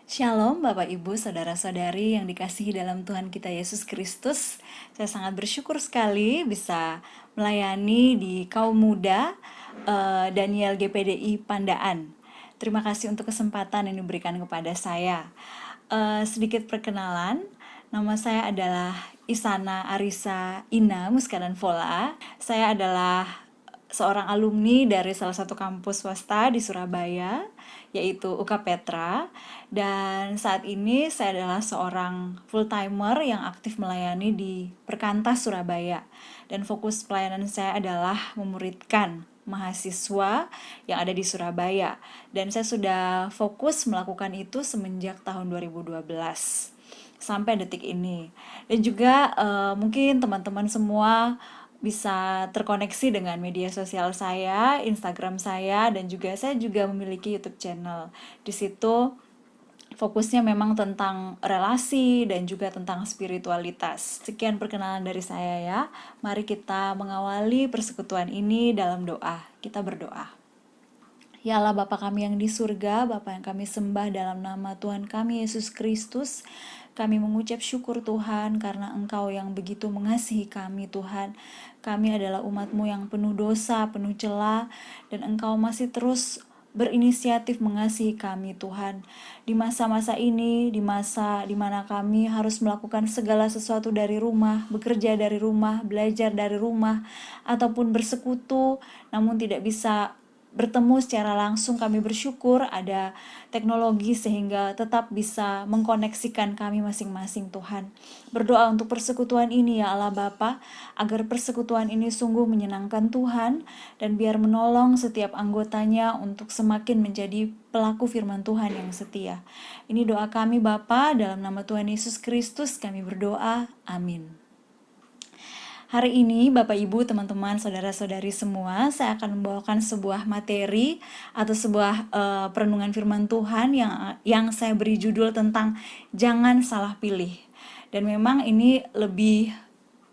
Shalom Bapak Ibu, Saudara-saudari yang dikasihi dalam Tuhan kita Yesus Kristus. Saya sangat bersyukur sekali bisa melayani di kaum muda Daniel GPDI Pandaan. Terima kasih untuk kesempatan yang diberikan kepada saya. Sedikit perkenalan, nama saya adalah Isana Arisa Ina Muskadan Vola. Saya adalah seorang alumni dari salah satu kampus swasta di Surabaya, yaitu UK Petra. Dan saat ini saya adalah seorang full-timer yang aktif melayani di Perkantas Surabaya. Dan fokus pelayanan saya adalah memuridkan mahasiswa yang ada di Surabaya. Dan saya sudah fokus melakukan itu semenjak tahun 2012 sampai detik ini. Dan juga mungkin teman-teman semua bisa terkoneksi dengan media sosial saya, Instagram saya, dan juga saya juga memiliki YouTube channel. Di situ fokusnya memang tentang relasi dan juga tentang spiritualitas. Sekian perkenalan dari saya ya. Mari kita mengawali persekutuan ini dalam doa. Kita berdoa. Ya Allah Bapa kami yang di surga, Bapa yang kami sembah dalam nama Tuhan kami Yesus Kristus. Kami mengucap syukur Tuhan karena Engkau yang begitu mengasihi kami Tuhan. Kami adalah umat-Mu yang penuh dosa, penuh celah, dan Engkau masih terus berinisiatif mengasihi kami Tuhan. Di masa-masa ini, di masa di mana kami harus melakukan segala sesuatu dari rumah, bekerja dari rumah, belajar dari rumah, ataupun bersekutu, namun tidak bisa bertemu secara langsung, kami bersyukur ada teknologi sehingga tetap bisa mengkoneksikan kami masing-masing Tuhan. Berdoa untuk persekutuan ini ya Allah Bapa, agar persekutuan ini sungguh menyenangkan Tuhan dan biar menolong setiap anggotanya untuk semakin menjadi pelaku firman Tuhan yang setia. Ini doa kami Bapa, dalam nama Tuhan Yesus Kristus kami berdoa. Amin. Hari ini Bapak Ibu, teman-teman, saudara-saudari semua, saya akan membawakan sebuah materi atau sebuah perenungan firman Tuhan yang saya beri judul tentang jangan salah pilih. Dan memang ini lebih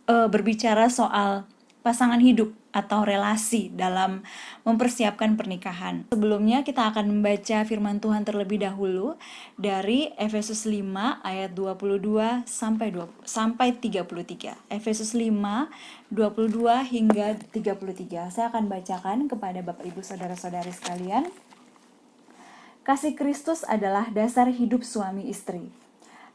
berbicara soal pasangan hidup atau relasi dalam mempersiapkan pernikahan. Sebelumnya kita akan membaca firman Tuhan terlebih dahulu dari Efesus 5 ayat 22 sampai 33. Efesus 5 22 hingga 33. Saya akan bacakan kepada Bapak Ibu saudara-saudari sekalian. Kasih Kristus adalah dasar hidup suami istri.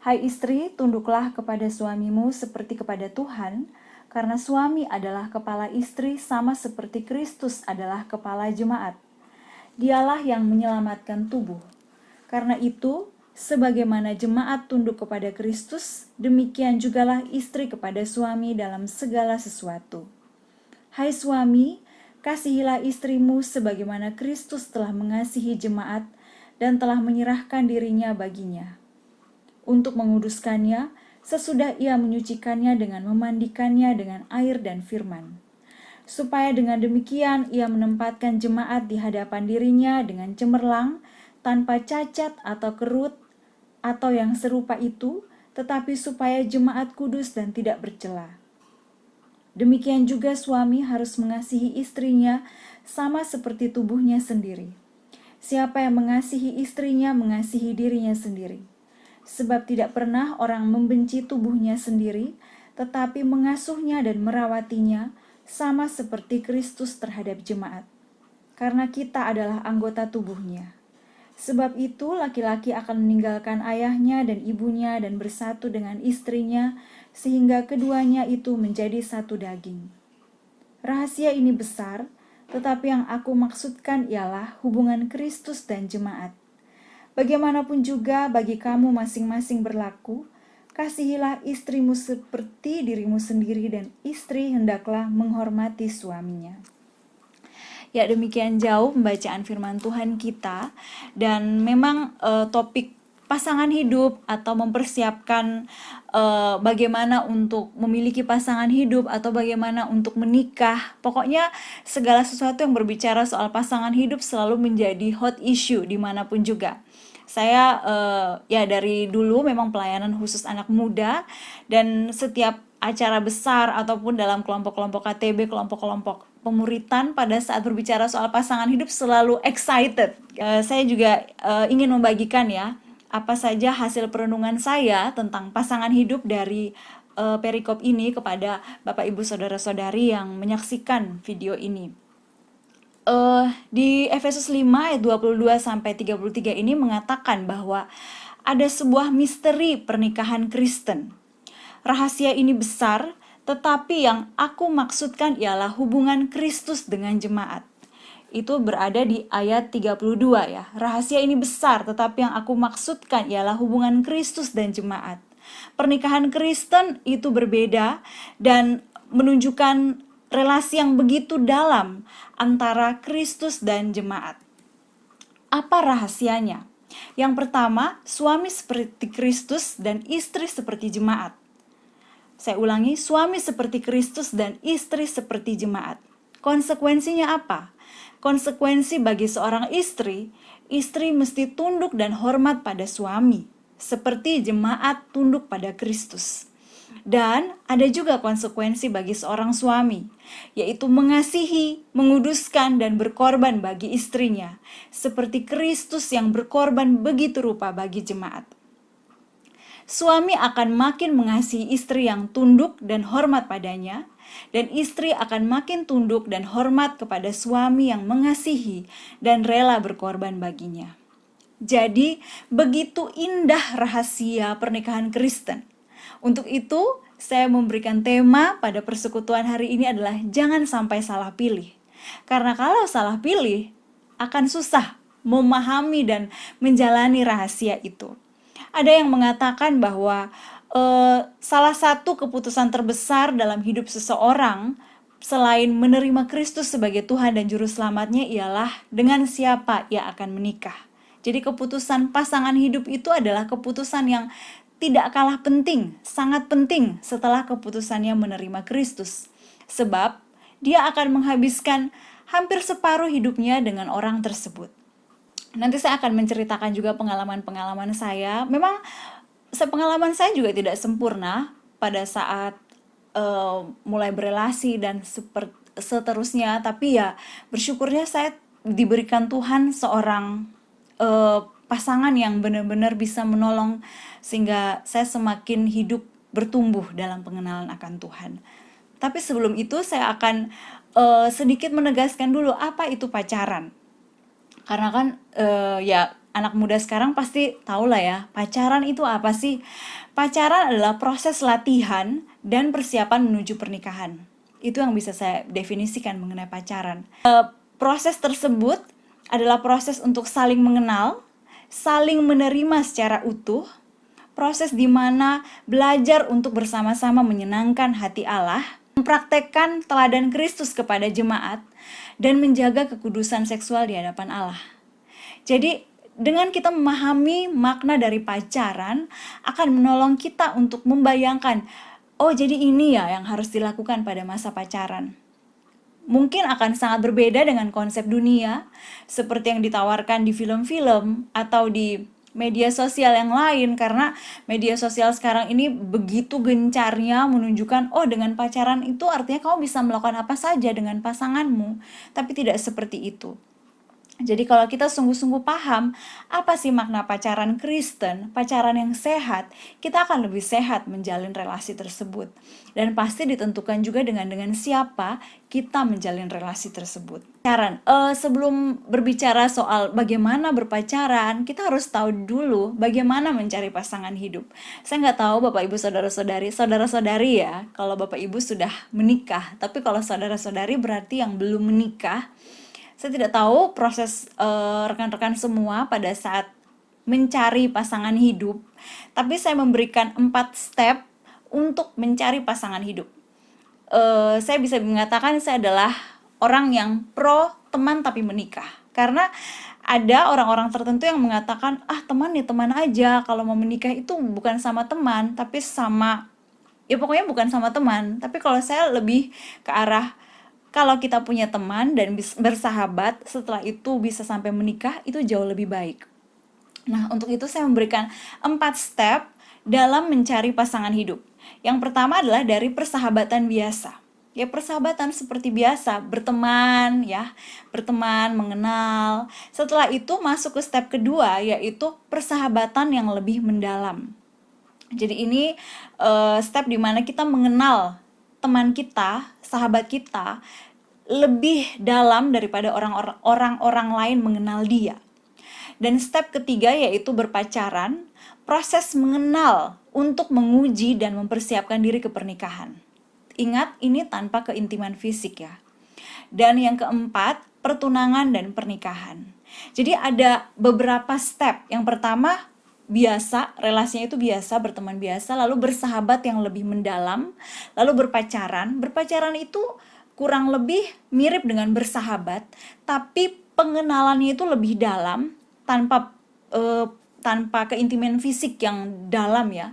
Hai istri, tunduklah kepada suamimu seperti kepada Tuhan, karena suami adalah kepala istri sama seperti Kristus adalah kepala jemaat. Dialah yang menyelamatkan tubuh. Karena itu, sebagaimana jemaat tunduk kepada Kristus, demikian jugalah istri kepada suami dalam segala sesuatu. Hai suami, kasihilah istrimu sebagaimana Kristus telah mengasihi jemaat dan telah menyerahkan dirinya baginya, untuk menguduskannya, sesudah ia menyucikannya dengan memandikannya dengan air dan firman, supaya dengan demikian ia menempatkan jemaat di hadapan dirinya dengan cemerlang, tanpa cacat atau kerut atau yang serupa itu, tetapi supaya jemaat kudus dan tidak bercela. Demikian juga suami harus mengasihi istrinya sama seperti tubuhnya sendiri. Siapa yang mengasihi istrinya mengasihi dirinya sendiri. Sebab tidak pernah orang membenci tubuhnya sendiri, tetapi mengasuhnya dan merawatinya, sama seperti Kristus terhadap jemaat. Karena kita adalah anggota tubuhnya. Sebab itu laki-laki akan meninggalkan ayahnya dan ibunya dan bersatu dengan istrinya, sehingga keduanya itu menjadi satu daging. Rahasia ini besar, tetapi yang aku maksudkan ialah hubungan Kristus dan jemaat. Bagaimanapun juga bagi kamu masing-masing berlaku, kasihilah istrimu seperti dirimu sendiri dan istri hendaklah menghormati suaminya. Ya, demikian jauh pembacaan firman Tuhan kita, dan memang topik pasangan hidup atau mempersiapkan bagaimana untuk memiliki pasangan hidup atau bagaimana untuk menikah. Pokoknya segala sesuatu yang berbicara soal pasangan hidup selalu menjadi hot issue dimanapun juga. Saya ya dari dulu memang pelayanan khusus anak muda, dan setiap acara besar ataupun dalam kelompok-kelompok KTB, kelompok-kelompok pemuritan pada saat berbicara soal pasangan hidup selalu excited. Saya juga ingin membagikan ya apa saja hasil perenungan saya tentang pasangan hidup dari perikop ini kepada Bapak Ibu Saudara-saudari yang menyaksikan video ini. Di Efesus 5 ayat 22 sampai 33 ini mengatakan bahwa ada sebuah misteri pernikahan Kristen. Rahasia ini besar, tetapi yang aku maksudkan ialah hubungan Kristus dengan jemaat. Itu berada di ayat 32 ya. Rahasia ini besar, tetapi yang aku maksudkan ialah hubungan Kristus dan jemaat. Pernikahan Kristen itu berbeda dan menunjukkan relasi yang begitu dalam antara Kristus dan jemaat. Apa rahasianya? Yang pertama, suami seperti Kristus dan istri seperti jemaat. Saya ulangi, suami seperti Kristus dan istri seperti jemaat. Konsekuensinya apa? Konsekuensi bagi seorang istri, istri mesti tunduk dan hormat pada suami, seperti jemaat tunduk pada Kristus. Dan ada juga konsekuensi bagi seorang suami, yaitu mengasihi, menguduskan, dan berkorban bagi istrinya, seperti Kristus yang berkorban begitu rupa bagi jemaat. Suami akan makin mengasihi istri yang tunduk dan hormat padanya, dan istri akan makin tunduk dan hormat kepada suami yang mengasihi dan rela berkorban baginya. Jadi, begitu indah rahasia pernikahan Kristen. Untuk itu, saya memberikan tema pada persekutuan hari ini adalah jangan sampai salah pilih. Karena kalau salah pilih, akan susah memahami dan menjalani rahasia itu. Ada yang mengatakan bahwa salah satu keputusan terbesar dalam hidup seseorang selain menerima Kristus sebagai Tuhan dan Juru Selamatnya ialah dengan siapa ia akan menikah. Jadi keputusan pasangan hidup itu adalah keputusan yang tidak kalah penting, sangat penting setelah keputusannya menerima Kristus. Sebab dia akan menghabiskan hampir separuh hidupnya dengan orang tersebut. Nanti saya akan menceritakan juga pengalaman-pengalaman saya. Memang pengalaman saya juga tidak sempurna pada saat mulai berelasi dan seterusnya. Tapi ya bersyukurnya saya diberikan Tuhan seorang pasangan yang benar-benar bisa menolong sehingga saya semakin hidup bertumbuh dalam pengenalan akan Tuhan. Tapi sebelum itu saya akan sedikit menegaskan dulu apa itu pacaran. Karena kan ya anak muda sekarang pasti tahu lah ya, pacaran itu apa sih? Pacaran adalah proses latihan dan persiapan menuju pernikahan. Itu yang bisa saya definisikan mengenai pacaran. Proses tersebut adalah proses untuk saling mengenal, saling menerima secara utuh, proses di mana belajar untuk bersama-sama menyenangkan hati Allah, mempraktekkan teladan Kristus kepada jemaat, dan menjaga kekudusan seksual di hadapan Allah. Jadi, dengan kita memahami makna dari pacaran, akan menolong kita untuk membayangkan, oh jadi ini ya yang harus dilakukan pada masa pacaran. Mungkin akan sangat berbeda dengan konsep dunia, seperti yang ditawarkan di film-film atau di media sosial yang lain, karena media sosial sekarang ini begitu gencarnya menunjukkan, oh dengan pacaran itu artinya kamu bisa melakukan apa saja dengan pasanganmu, tapi tidak seperti itu. Jadi kalau kita sungguh-sungguh paham apa sih makna pacaran Kristen, pacaran yang sehat, kita akan lebih sehat menjalin relasi tersebut. Dan pasti ditentukan juga dengan siapa kita menjalin relasi tersebut. Sebelum berbicara soal bagaimana berpacaran, kita harus tahu dulu bagaimana mencari pasangan hidup. Saya nggak tahu Bapak Ibu saudara-saudari ya, kalau Bapak Ibu sudah menikah. Tapi kalau saudara-saudari berarti yang belum menikah. Saya tidak tahu proses rekan-rekan semua pada saat mencari pasangan hidup, tapi saya memberikan 4 step untuk mencari pasangan hidup. Saya bisa mengatakan saya adalah orang yang pro teman tapi menikah, karena ada orang-orang tertentu yang mengatakan teman ya teman aja, kalau mau menikah itu bukan sama teman tapi sama, ya pokoknya bukan sama teman. Tapi kalau saya lebih ke arah kalau kita punya teman dan bersahabat, setelah itu bisa sampai menikah, itu jauh lebih baik. Nah, untuk itu saya memberikan 4 step dalam mencari pasangan hidup. Yang pertama adalah dari persahabatan biasa. Ya persahabatan seperti biasa, berteman ya, berteman, mengenal. Setelah itu masuk ke step kedua, yaitu persahabatan yang lebih mendalam. Jadi ini step dimana kita mengenal teman kita, sahabat kita, lebih dalam daripada orang-orang lain mengenal dia. Dan step ketiga yaitu berpacaran, proses mengenal untuk menguji dan mempersiapkan diri ke pernikahan. Ingat, ini tanpa keintiman fisik ya. Dan yang keempat, pertunangan dan pernikahan. Jadi ada beberapa step. Yang pertama, biasa, relasinya itu biasa, berteman biasa, lalu bersahabat yang lebih mendalam, lalu berpacaran. Berpacaran itu kurang lebih mirip dengan bersahabat, tapi pengenalannya itu lebih dalam tanpa tanpa keintiman fisik yang dalam ya.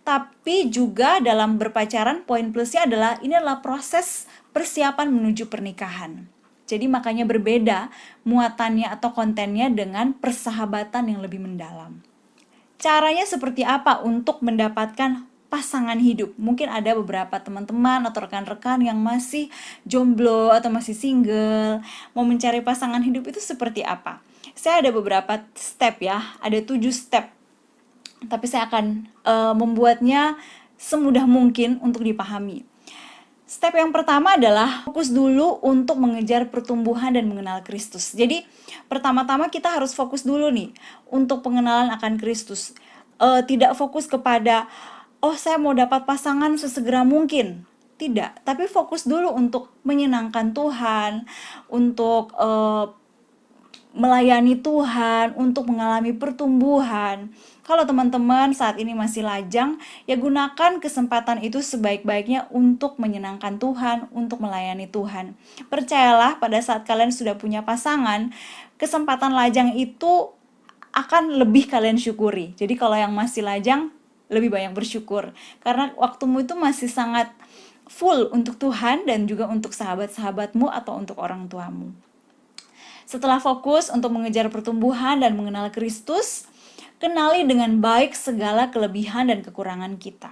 Tapi juga dalam berpacaran, poin plusnya adalah ini adalah proses persiapan menuju pernikahan. Jadi makanya berbeda muatannya atau kontennya dengan persahabatan yang lebih mendalam. Caranya seperti apa untuk mendapatkan pasangan hidup? Mungkin ada beberapa teman-teman atau rekan-rekan yang masih jomblo atau masih single, mau mencari pasangan hidup itu seperti apa? Saya ada beberapa step ya, ada 7 step. Tapi saya akan membuatnya semudah mungkin untuk dipahami. Step yang pertama adalah fokus dulu untuk mengejar pertumbuhan dan mengenal Kristus. Jadi pertama-tama kita harus fokus dulu nih untuk pengenalan akan Kristus. Tidak fokus kepada, oh saya mau dapat pasangan sesegera mungkin. Tidak, tapi fokus dulu untuk menyenangkan Tuhan, untuk melayani Tuhan, untuk mengalami pertumbuhan. Kalau teman-teman saat ini masih lajang, ya gunakan kesempatan itu sebaik-baiknya untuk menyenangkan Tuhan, untuk melayani Tuhan. Percayalah, pada saat kalian sudah punya pasangan, kesempatan lajang itu akan lebih kalian syukuri. Jadi kalau yang masih lajang, lebih banyak bersyukur. Karena waktumu itu masih sangat full untuk Tuhan dan juga untuk sahabat-sahabatmu atau untuk orang tuamu. Setelah fokus untuk mengejar pertumbuhan dan mengenal Kristus, kenali dengan baik segala kelebihan dan kekurangan kita.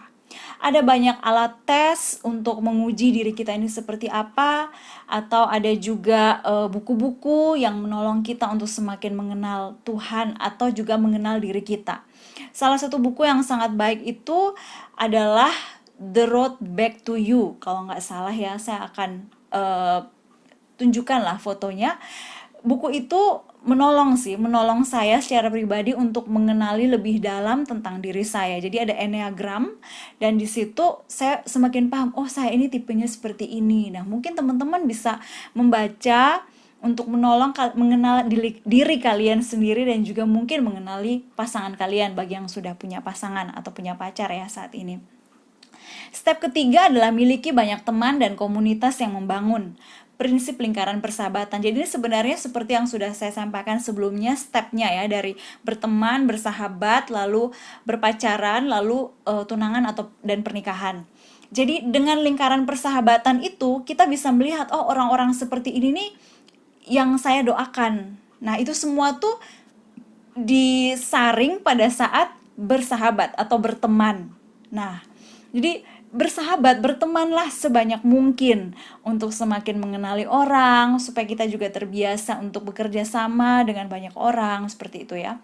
Ada banyak alat tes untuk menguji diri kita ini seperti apa, atau ada juga buku-buku yang menolong kita untuk semakin mengenal Tuhan atau juga mengenal diri kita. Salah satu buku yang sangat baik itu adalah The Road Back to You. Kalau nggak salah ya, saya akan tunjukkanlah fotonya. Buku itu menolong saya secara pribadi untuk mengenali lebih dalam tentang diri saya. Jadi ada enneagram dan di situ saya semakin paham, oh saya ini tipenya seperti ini. Nah, mungkin teman-teman bisa membaca untuk menolong mengenal diri kalian sendiri dan juga mungkin mengenali pasangan kalian bagi yang sudah punya pasangan atau punya pacar ya saat ini. Step ketiga adalah miliki banyak teman dan komunitas yang membangun. Prinsip lingkaran persahabatan. Jadi ini sebenarnya seperti yang sudah saya sampaikan sebelumnya, stepnya ya, dari berteman, bersahabat, lalu berpacaran, lalu tunangan dan pernikahan. Jadi dengan lingkaran persahabatan itu kita bisa melihat, oh orang-orang seperti ini nih yang saya doakan. Nah itu semua tuh disaring pada saat bersahabat atau berteman. Nah, jadi bersahabat, bertemanlah sebanyak mungkin untuk semakin mengenali orang, supaya kita juga terbiasa untuk bekerja sama dengan banyak orang, seperti itu ya.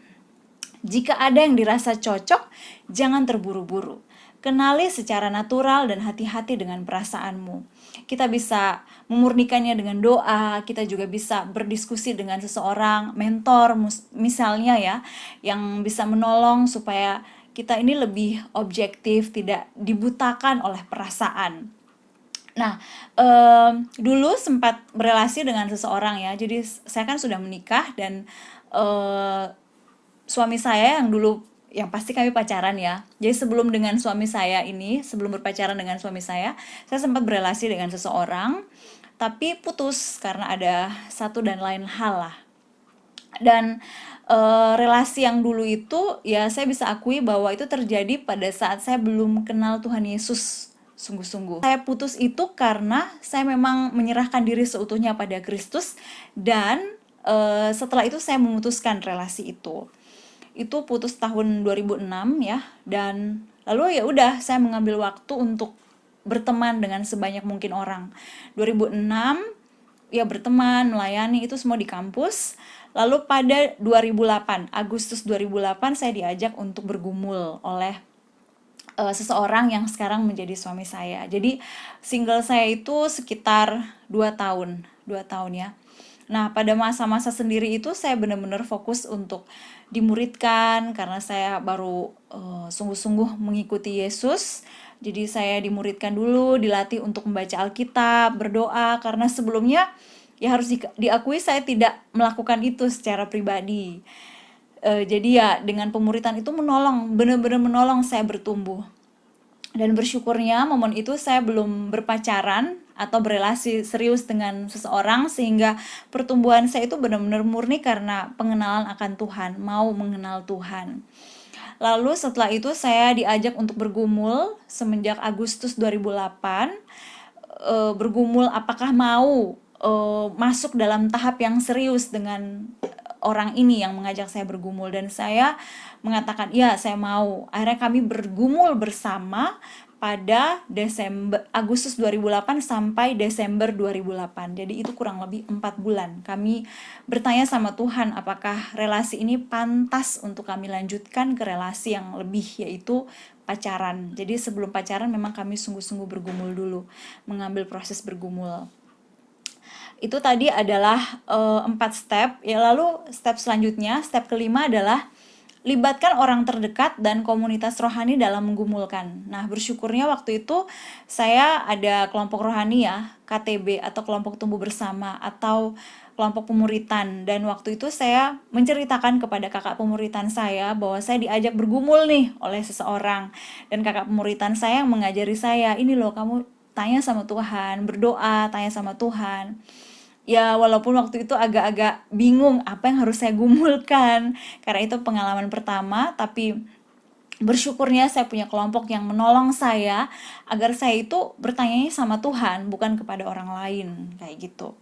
Jika ada yang dirasa cocok, jangan terburu-buru. Kenali secara natural dan hati-hati dengan perasaanmu. Kita bisa memurnikannya dengan doa, kita juga bisa berdiskusi dengan seseorang, mentor misalnya ya, yang bisa menolong supaya kita ini lebih objektif, tidak dibutakan oleh perasaan. Nah, dulu sempat berelasi dengan seseorang ya, jadi saya kan sudah menikah dan suami saya yang pasti kami pacaran ya. Jadi sebelum berpacaran dengan suami saya sempat berelasi dengan seseorang, tapi putus karena ada satu dan lain hal lah. Dan relasi yang dulu itu ya saya bisa akui bahwa itu terjadi pada saat saya belum kenal Tuhan Yesus sungguh-sungguh. Saya putus itu karena saya memang menyerahkan diri seutuhnya pada Kristus dan setelah itu saya memutuskan relasi itu. Itu putus tahun 2006 ya, dan lalu ya udah saya mengambil waktu untuk berteman dengan sebanyak mungkin orang. 2006 ya berteman, melayani itu semua di kampus. Lalu pada 2008, Agustus 2008 saya diajak untuk bergumul oleh seseorang yang sekarang menjadi suami saya. Jadi single saya itu sekitar 2 tahun ya. Nah, pada masa-masa sendiri itu saya benar-benar fokus untuk dimuridkan karena saya baru sungguh-sungguh mengikuti Yesus. Jadi saya dimuridkan dulu, dilatih untuk membaca Alkitab, berdoa, karena sebelumnya ya harus diakui saya tidak melakukan itu secara pribadi. Jadi ya dengan pemuritan itu menolong, benar-benar menolong saya bertumbuh. Dan bersyukurnya momen itu saya belum berpacaran atau berelasi serius dengan seseorang, sehingga pertumbuhan saya itu benar-benar murni karena pengenalan akan Tuhan, mau mengenal Tuhan. Lalu setelah itu saya diajak untuk bergumul semenjak Agustus 2008, bergumul apakah mau masuk dalam tahap yang serius dengan orang ini yang mengajak saya bergumul, dan saya mengatakan ya saya mau. Akhirnya kami bergumul bersama pada Agustus 2008 sampai Desember 2008. Jadi itu kurang lebih 4 bulan. Kami bertanya sama Tuhan apakah relasi ini pantas untuk kami lanjutkan ke relasi yang lebih, yaitu pacaran. Jadi sebelum pacaran memang kami sungguh-sungguh bergumul dulu, mengambil proses bergumul. Itu tadi adalah 4 step ya. Lalu step selanjutnya, step kelima adalah libatkan orang terdekat dan komunitas rohani dalam menggumulkan. Nah, bersyukurnya waktu itu saya ada kelompok rohani ya, KTB atau kelompok tumbuh bersama atau kelompok pemuritan, dan waktu itu saya menceritakan kepada kakak pemuritan saya bahwa saya diajak bergumul nih oleh seseorang, dan kakak pemuritan saya yang mengajari saya, ini loh kamu tanya sama Tuhan, berdoa, tanya sama Tuhan. Ya walaupun waktu itu agak-agak bingung apa yang harus saya gumulkan, karena itu pengalaman pertama, tapi bersyukurnya saya punya kelompok yang menolong saya agar saya itu bertanya sama Tuhan, bukan kepada orang lain, kayak gitu.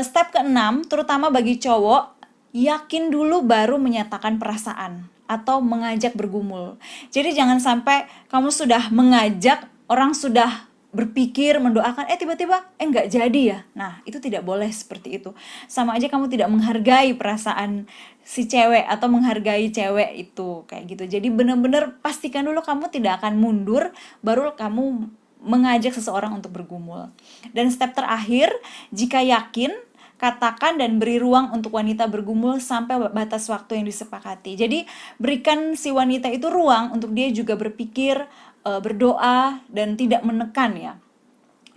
Step keenam, terutama bagi cowok, yakin dulu baru menyatakan perasaan atau mengajak bergumul. Jadi jangan sampai kamu sudah mengajak, orang sudah berpikir, mendoakan, tiba-tiba nggak jadi ya. Nah, itu tidak boleh seperti itu. Sama aja kamu tidak menghargai perasaan si cewek atau menghargai cewek itu, kayak gitu. Jadi benar-benar pastikan dulu kamu tidak akan mundur, baru kamu mengajak seseorang untuk bergumul. Dan step terakhir, jika yakin, katakan dan beri ruang untuk wanita bergumul sampai batas waktu yang disepakati. Jadi berikan si wanita itu ruang untuk dia juga berpikir, berdoa, dan tidak menekan ya.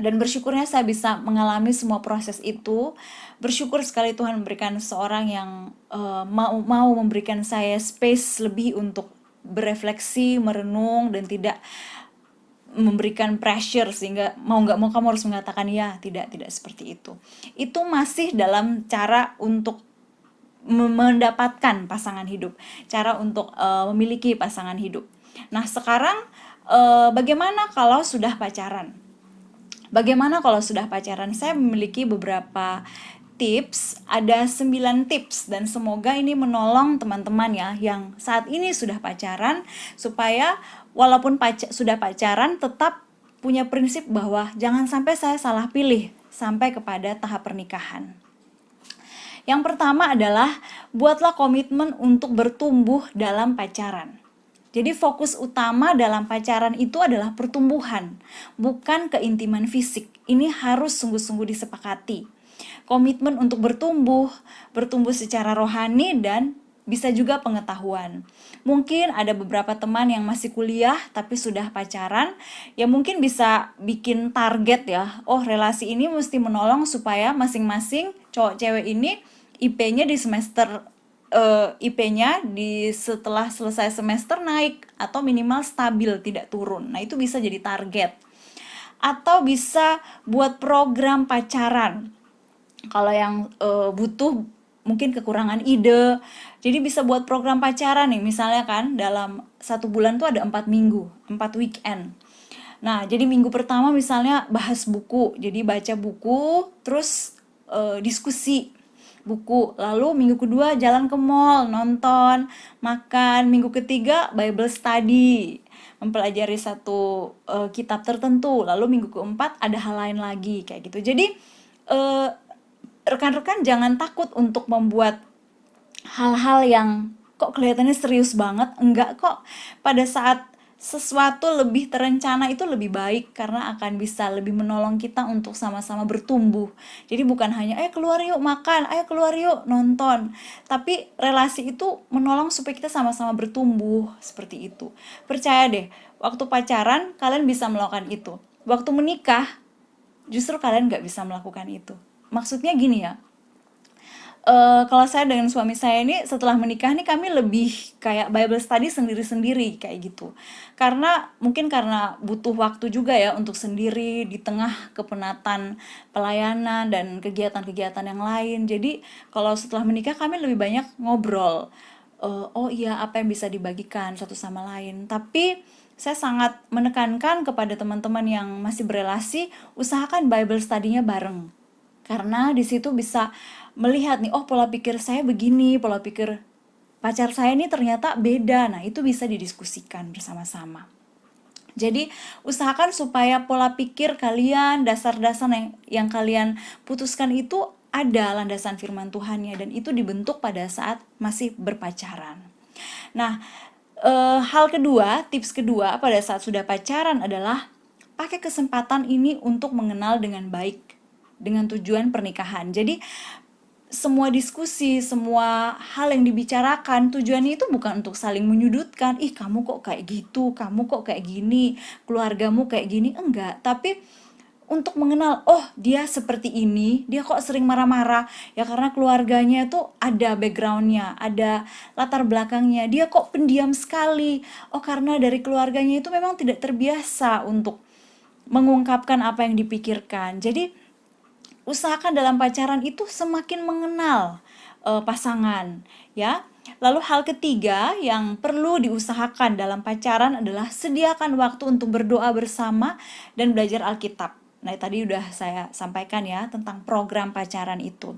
Dan bersyukurnya saya bisa mengalami semua proses itu. Bersyukur sekali Tuhan memberikan seorang yang mau memberikan saya space lebih untuk berefleksi, merenung, dan tidak memberikan pressure sehingga mau nggak mau kamu harus mengatakan ya. Tidak seperti itu. Itu masih dalam cara untuk mendapatkan pasangan hidup, cara untuk memiliki pasangan hidup. Nah sekarang bagaimana kalau sudah pacaran? Bagaimana kalau sudah pacaran? Saya memiliki beberapa tips, ada 9 tips, dan semoga ini menolong teman-teman ya yang saat ini sudah pacaran, supaya walaupun sudah pacaran tetap punya prinsip bahwa jangan sampai saya salah pilih sampai kepada tahap pernikahan. Yang pertama adalah buatlah komitmen untuk bertumbuh dalam pacaran. Jadi fokus utama dalam pacaran itu adalah pertumbuhan, bukan keintiman fisik. Ini harus sungguh-sungguh disepakati. Komitmen untuk bertumbuh secara rohani dan bisa juga pengetahuan. Mungkin ada beberapa teman yang masih kuliah tapi sudah pacaran, ya mungkin bisa bikin target ya. Oh, relasi ini mesti menolong supaya masing-masing cowok cewek ini IP-nya di semester IP-nya setelah selesai semester naik atau minimal stabil, tidak turun. Nah, itu bisa jadi target. Atau bisa buat program pacaran. Kalau yang butuh mungkin kekurangan ide, jadi bisa buat program pacaran nih. Misalnya kan dalam 1 bulan tuh ada 4 minggu, 4 weekend. Nah, jadi minggu pertama misalnya bahas buku, jadi baca buku, terus diskusi buku. Lalu minggu kedua jalan ke mall, nonton, makan. Minggu ketiga Bible study, mempelajari satu kitab tertentu. Lalu minggu keempat ada hal lain lagi kayak gitu. Jadi eh, rekan-rekan jangan takut untuk membuat hal-hal yang kok kelihatannya serius banget. Enggak kok. Pada saat sesuatu lebih terencana itu lebih baik, karena akan bisa lebih menolong kita untuk sama-sama bertumbuh. Jadi bukan hanya ayo keluar yuk makan, ayo keluar yuk nonton, tapi relasi itu menolong supaya kita sama-sama bertumbuh seperti itu. Percaya deh, waktu pacaran kalian bisa melakukan itu, waktu menikah justru kalian nggak bisa melakukan itu. Maksudnya gini ya, kalau saya dengan suami saya ini setelah menikah nih kami lebih kayak Bible study sendiri-sendiri kayak gitu. Karena mungkin karena butuh waktu juga ya untuk sendiri di tengah kepenatan pelayanan dan kegiatan-kegiatan yang lain. Jadi kalau setelah menikah kami lebih banyak ngobrol. Oh iya, apa yang bisa dibagikan satu sama lain. Tapi saya sangat menekankan kepada teman-teman yang masih berelasi, usahakan Bible study-nya bareng, karena di situ bisa melihat nih, oh pola pikir saya begini, pola pikir pacar saya ini ternyata beda. Nah, itu bisa didiskusikan bersama-sama. Jadi, usahakan supaya pola pikir kalian, dasar-dasar yang kalian putuskan itu ada landasan firman Tuhannya, dan itu dibentuk pada saat masih berpacaran. Nah, hal kedua, tips kedua pada saat sudah pacaran adalah pakai kesempatan ini untuk mengenal dengan baik dengan tujuan pernikahan. Jadi semua diskusi, semua hal yang dibicarakan tujuannya itu bukan untuk saling menyudutkan, ih kamu kok kayak gitu, kamu kok kayak gini, keluargamu kayak gini, enggak. Tapi untuk mengenal, oh dia seperti ini, dia kok sering marah-marah, ya karena keluarganya tuh ada backgroundnya, ada latar belakangnya, dia kok pendiam sekali, oh karena dari keluarganya itu memang tidak terbiasa untuk mengungkapkan apa yang dipikirkan. Jadi usahakan dalam pacaran itu semakin mengenal pasangan, ya. Lalu hal ketiga yang perlu diusahakan dalam pacaran adalah sediakan waktu untuk berdoa bersama dan belajar Alkitab. Nah, tadi udah saya sampaikan ya tentang program pacaran itu.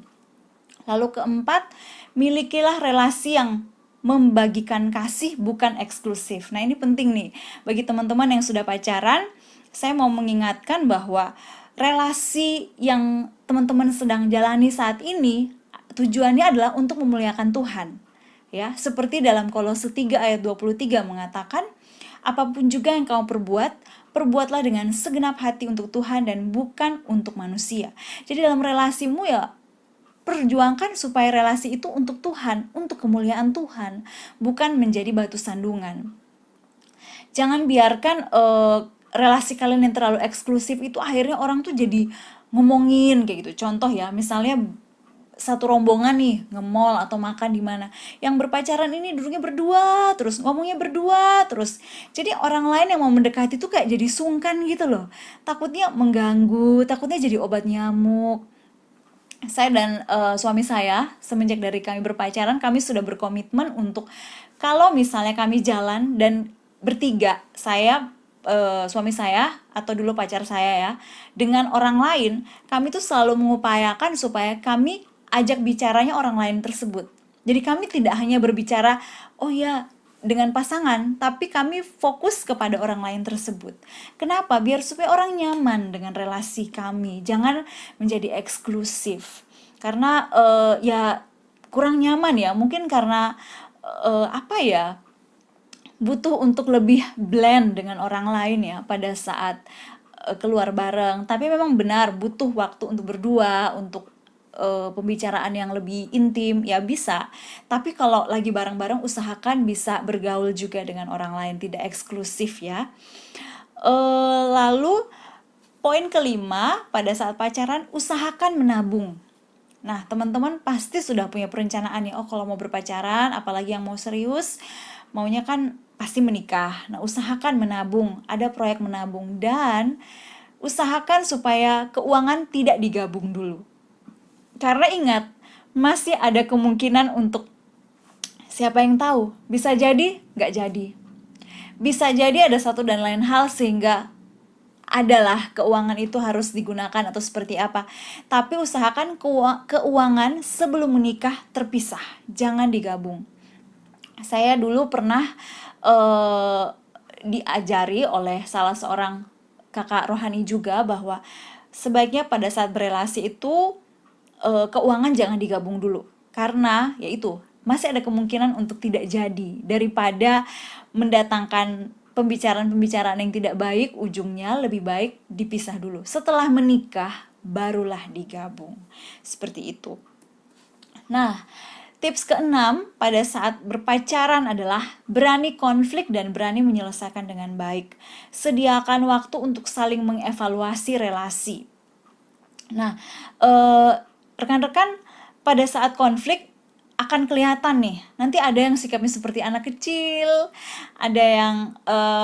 Lalu keempat, milikilah relasi yang membagikan kasih, bukan eksklusif. Nah, ini penting nih bagi teman-teman yang sudah pacaran. Saya mau mengingatkan bahwa relasi yang teman-teman sedang jalani saat ini tujuannya adalah untuk memuliakan Tuhan. Ya, seperti dalam Kolose 3 ayat 23 mengatakan, apapun juga yang kamu perbuat, perbuatlah dengan segenap hati untuk Tuhan dan bukan untuk manusia. Jadi dalam relasimu ya, perjuangkan supaya relasi itu untuk Tuhan, untuk kemuliaan Tuhan, bukan menjadi batu sandungan. Jangan biarkan relasi kalian yang terlalu eksklusif itu akhirnya orang tuh jadi ngomongin kayak gitu. Contoh ya, misalnya satu rombongan nih nge-mall atau makan di mana. Yang berpacaran ini duduknya berdua, terus ngomongnya berdua, terus. Jadi orang lain yang mau mendekati tuh kayak jadi sungkan gitu loh. Takutnya mengganggu, takutnya jadi obat nyamuk. Saya dan suami saya semenjak dari kami berpacaran, kami sudah berkomitmen untuk kalau misalnya kami jalan dan bertiga, saya, suami saya atau dulu pacar saya ya, dengan orang lain, kami tuh selalu mengupayakan supaya kami ajak bicaranya orang lain tersebut. Jadi kami tidak hanya berbicara, oh ya, dengan pasangan, tapi kami fokus kepada orang lain tersebut. Kenapa? Biar supaya orang nyaman dengan relasi kami, jangan menjadi eksklusif. Karena ya kurang nyaman ya, mungkin karena apa ya, butuh untuk lebih blend dengan orang lain ya pada saat keluar bareng. Tapi memang benar butuh waktu untuk berdua, untuk pembicaraan yang lebih intim ya bisa. Tapi kalau lagi bareng-bareng usahakan bisa bergaul juga dengan orang lain, tidak eksklusif ya. Lalu poin kelima, pada saat pacaran usahakan menabung. Nah, teman-teman pasti sudah punya perencanaan ya. Oh, kalau mau berpacaran, apalagi yang mau serius, maunya kan pasti menikah. Nah, usahakan menabung, ada proyek menabung, dan usahakan supaya keuangan tidak digabung dulu. Karena ingat, masih ada kemungkinan untuk siapa yang tahu, bisa jadi nggak jadi. Bisa jadi ada satu dan lain hal sehingga adalah keuangan itu harus digunakan atau seperti apa. Tapi usahakan keuangan sebelum menikah terpisah, jangan digabung. Saya dulu pernah diajari oleh salah seorang kakak rohani juga bahwa sebaiknya pada saat berelasi itu keuangan jangan digabung dulu, karena yaitu masih ada kemungkinan untuk tidak jadi, daripada mendatangkan pembicaraan-pembicaraan yang tidak baik, ujungnya lebih baik dipisah dulu. Setelah menikah barulah digabung. Seperti itu. Nah, tips keenam pada saat berpacaran adalah berani konflik dan berani menyelesaikan dengan baik. Sediakan waktu untuk saling mengevaluasi relasi. Nah, rekan-rekan, pada saat konflik akan kelihatan nih, nanti ada yang sikapnya seperti anak kecil, ada yang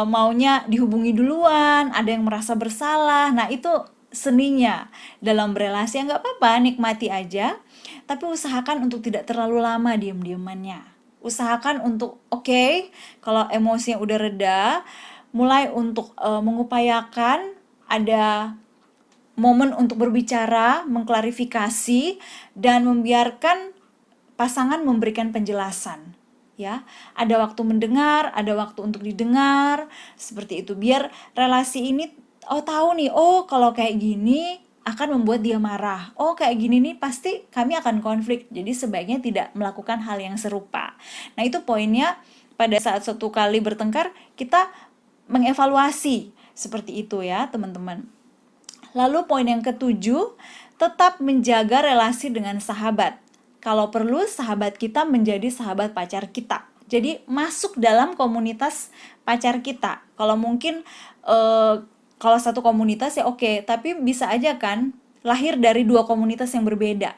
maunya dihubungi duluan, ada yang merasa bersalah. Nah, itu seninya dalam berelasi. Nggak apa-apa, nikmati aja, tapi usahakan untuk tidak terlalu lama diam-diamannya. Usahakan untuk oke, kalau emosinya udah reda, mulai untuk mengupayakan ada momen untuk berbicara, mengklarifikasi, dan membiarkan pasangan memberikan penjelasan. Ya, ada waktu mendengar, ada waktu untuk didengar, seperti itu. Biar relasi ini tahu nih, kalau kayak gini akan membuat dia marah. Kayak gini nih pasti kami akan konflik. Jadi sebaiknya tidak melakukan hal yang serupa. Nah, itu poinnya, pada saat suatu kali bertengkar, kita mengevaluasi seperti itu ya, teman-teman. Lalu poin yang ketujuh, tetap menjaga relasi dengan sahabat. Kalau perlu, sahabat kita menjadi sahabat pacar kita. Jadi masuk dalam komunitas pacar kita. Kalau mungkin kalau satu komunitas ya oke, tapi bisa aja kan lahir dari dua komunitas yang berbeda.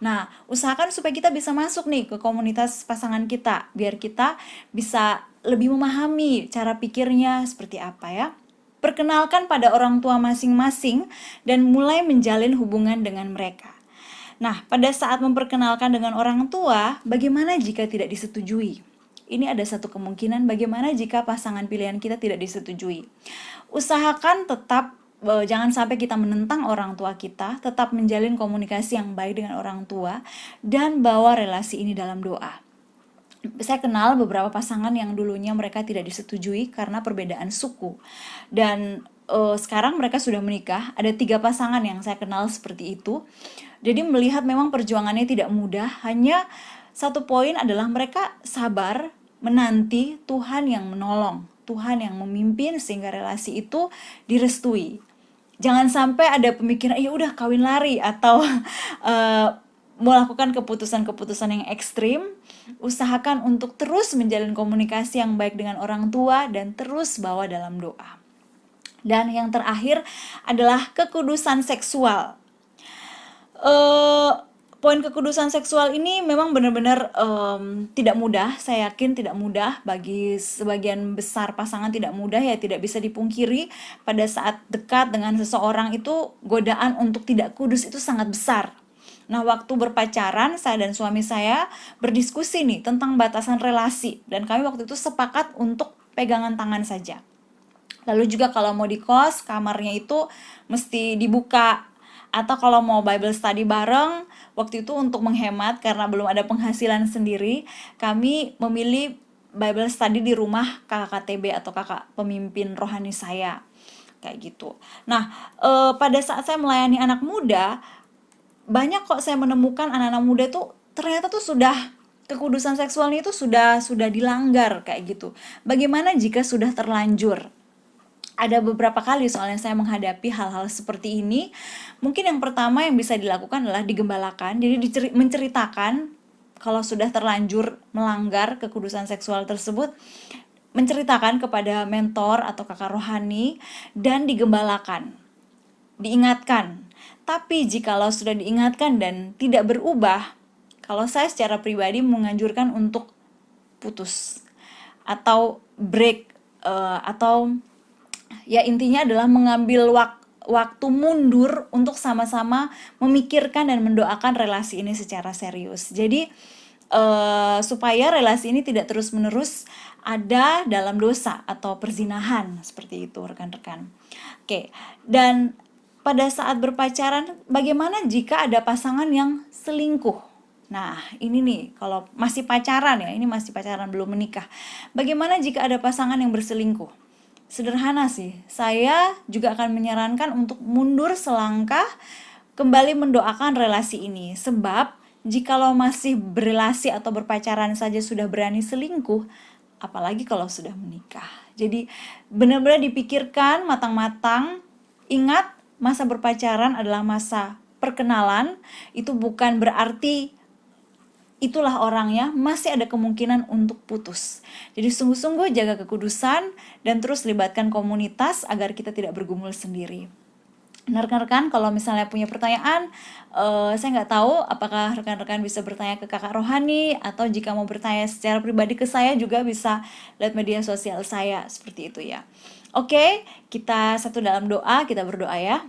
Nah, usahakan supaya kita bisa masuk nih ke komunitas pasangan kita, biar kita bisa lebih memahami cara pikirnya seperti apa ya. Perkenalkan pada orang tua masing-masing dan mulai menjalin hubungan dengan mereka. Nah, pada saat memperkenalkan dengan orang tua, bagaimana jika tidak disetujui? Ini ada satu kemungkinan, bagaimana jika pasangan pilihan kita tidak disetujui. Usahakan tetap jangan sampai kita menentang orang tua kita, tetap menjalin komunikasi yang baik dengan orang tua, dan bawa relasi ini dalam doa. Saya kenal beberapa pasangan yang dulunya mereka tidak disetujui karena perbedaan suku, dan sekarang mereka sudah menikah. Ada 3 pasangan yang saya kenal seperti itu. Jadi melihat memang perjuangannya tidak mudah. Hanya satu poin adalah mereka sabar menanti Tuhan yang menolong, Tuhan yang memimpin sehingga relasi itu direstui. Jangan sampai ada pemikiran ya udah kawin lari, atau melakukan keputusan-keputusan yang ekstrim. Usahakan untuk terus menjalin komunikasi yang baik dengan orang tua dan terus bawa dalam doa. Dan yang terakhir adalah kekudusan seksual. Poin kekudusan seksual ini memang benar-benar tidak mudah. Saya yakin tidak mudah bagi sebagian besar pasangan, tidak mudah ya, tidak bisa dipungkiri. Pada saat dekat dengan seseorang itu godaan untuk tidak kudus itu sangat besar. Nah, waktu berpacaran, saya dan suami saya berdiskusi nih tentang batasan relasi, dan kami waktu itu sepakat untuk pegangan tangan saja. Lalu juga kalau mau di kos, kamarnya itu mesti dibuka. Atau kalau mau Bible study bareng, waktu itu untuk menghemat karena belum ada penghasilan sendiri, kami memilih Bible study di rumah kakak KTB atau kakak pemimpin rohani saya. Kayak gitu. Nah, pada saat saya melayani anak muda, banyak kok saya menemukan anak-anak muda tuh ternyata tuh sudah kekudusan seksualnya itu sudah dilanggar kayak gitu. Bagaimana jika sudah terlanjur? Ada beberapa kali soalnya saya menghadapi hal-hal seperti ini. Mungkin yang pertama yang bisa dilakukan adalah digembalakan. Jadi menceritakan kalau sudah terlanjur melanggar kekudusan seksual tersebut, menceritakan kepada mentor atau kakak rohani dan digembalakan. Diingatkan. Tapi jikalau sudah diingatkan dan tidak berubah, kalau saya secara pribadi menganjurkan untuk putus atau break, atau ya intinya adalah mengambil waktu mundur untuk sama-sama memikirkan dan mendoakan relasi ini secara serius. Jadi supaya relasi ini tidak terus-menerus ada dalam dosa atau perzinahan, seperti itu rekan-rekan. Oke, dan pada saat berpacaran, bagaimana jika ada pasangan yang selingkuh? Nah, ini nih, kalau masih pacaran ya, ini masih pacaran belum menikah. Bagaimana jika ada pasangan yang berselingkuh? Sederhana sih, saya juga akan menyarankan untuk mundur selangkah, kembali mendoakan relasi ini. Sebab, jikalau masih berrelasi atau berpacaran saja sudah berani selingkuh, apalagi kalau sudah menikah. Jadi, benar-benar dipikirkan matang-matang. Ingat, masa berpacaran adalah masa perkenalan. Itu bukan berarti itulah orangnya, masih ada kemungkinan untuk putus. Jadi sungguh-sungguh jaga kekudusan dan terus libatkan komunitas agar kita tidak bergumul sendiri. Nah, rekan-rekan, kalau misalnya punya pertanyaan, saya nggak tahu apakah rekan-rekan bisa bertanya ke kakak rohani, atau jika mau bertanya secara pribadi ke saya juga bisa lewat media sosial saya, seperti itu ya. Oke, kita satu dalam doa, kita berdoa ya.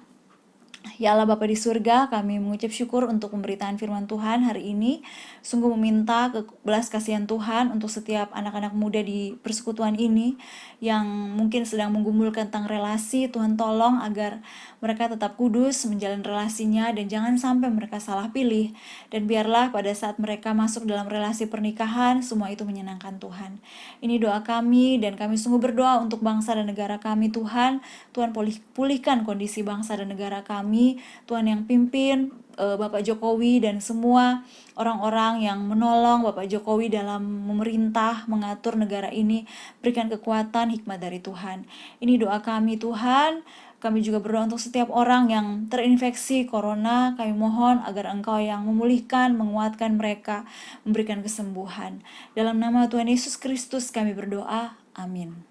Ya Allah Bapa di surga, kami mengucap syukur untuk pemberitaan firman Tuhan hari ini. Sungguh meminta belas kasihan Tuhan untuk setiap anak-anak muda di persekutuan ini yang mungkin sedang menggumulkan tentang relasi. Tuhan tolong agar mereka tetap kudus menjalin relasinya dan jangan sampai mereka salah pilih. Dan biarlah pada saat mereka masuk dalam relasi pernikahan, semua itu menyenangkan Tuhan. Ini doa kami dan kami sungguh berdoa untuk bangsa dan negara kami Tuhan. Tuhan pulihkan kondisi bangsa dan negara kami. Tuhan yang pimpin Bapak Jokowi dan semua orang-orang yang menolong Bapak Jokowi dalam memerintah, mengatur negara ini. Berikan kekuatan, hikmat dari Tuhan. Ini doa kami Tuhan. Kami juga berdoa untuk setiap orang yang terinfeksi corona. Kami mohon agar Engkau yang memulihkan, menguatkan mereka, memberikan kesembuhan. Dalam nama Tuhan Yesus Kristus kami berdoa. Amin.